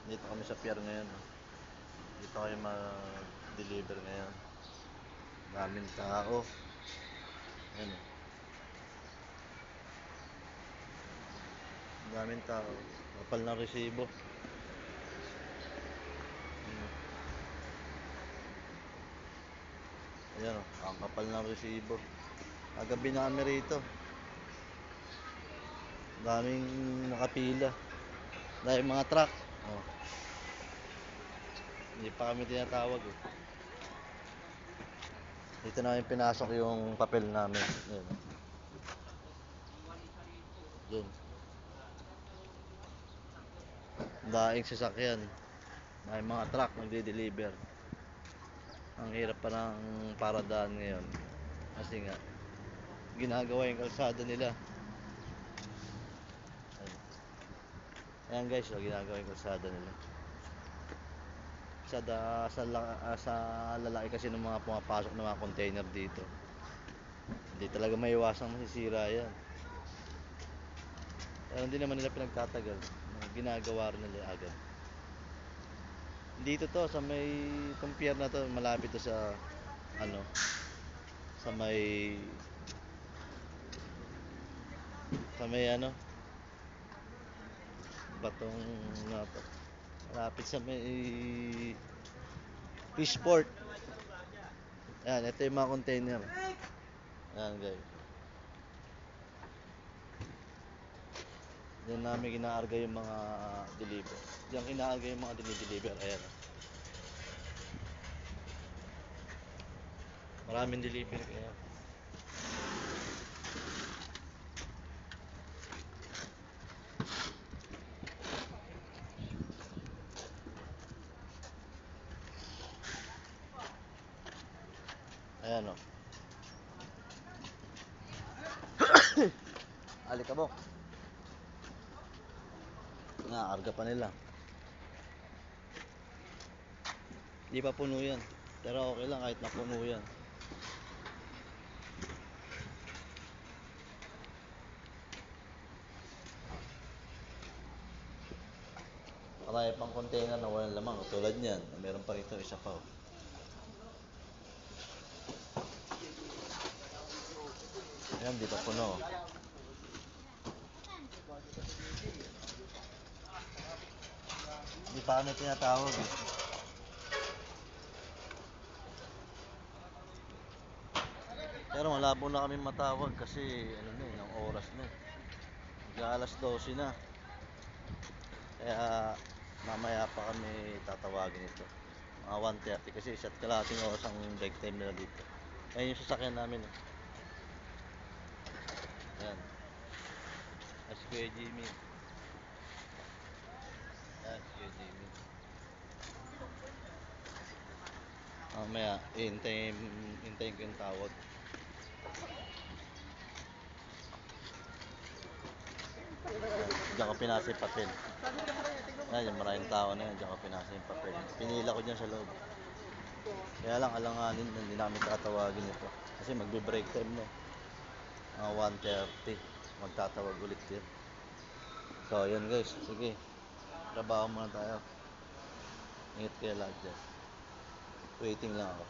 Dito kami sa pier ngayon. Dito kayo mag-deliver ngayon. Daming tao. Ayan o. Daming tao. Kapal ng resibo. Ayan o. Ang kapal ng resibo. Kagabi na kami rito. Daming nakapila. Daming mga truck. Oh. Hindi pa kami tinatawag eh. Dito namin pinasok yung papel namin. Ayan. Doon. Daing sasakyan. Daming mga truck nagde-deliver. Ang hirap pa ng paradaan ngayon. Kasi nga, ginagawa yung kalsada nila. Ayan guys, so ginagawa yung kalsada nila. Sa lalaki kasi ng mga pumapasok ng mga container dito. Hindi talaga maiwasang masisira yan. Pero hindi naman nila pinagtatagal. Ginagawa rin nila agad. Dito to, sa may itong pier na to, malapit to sa sa may batong na to. Malapit sa may Fishport. Ayan, ito yung mga container. Ayan guys. Diyan namin inaarga yung mga deliver. Diyan inaarga yung mga dinideliver. Ayan. Maraming deliver kaya. Ayan o. Alikabok. Inaarga pa nila. Di pa puno yan. Pero okay lang kahit napuno yan. Marami pang container na walang lamang. Tulad niyan. Meron pa rito isa pa. Ayan, di pa puno. Di pa kami tinatawag eh. Pero malabo na kami matawag kasi ng oras na eh. Alas 12 na. Kaya mamaya pa kami tatawagin ito. Mga 1:30 kasi isa't kalahating oras ang break time nila dito. Ayan yung sasakyan namin eh. Ayan. Si Kuya Jimmy. Ayan, si Kuya Jimmy. Mamaya, hintayin ko yung tawag. Diyan ko pinasa yung papel. Ayan, yung maraming tao na yan. Diyan ko pinasa yung papel. Pinila ko dyan sa loob. Kaya lang alanganin, hindi namin tatawagin ito. Kasi magbe-break time na. Mga 1:30. Magtatawag ulit yan. So, ayan guys. Sige. Trabaho muna tayo. Ingat kayo lahat dyan. Waiting lang ako.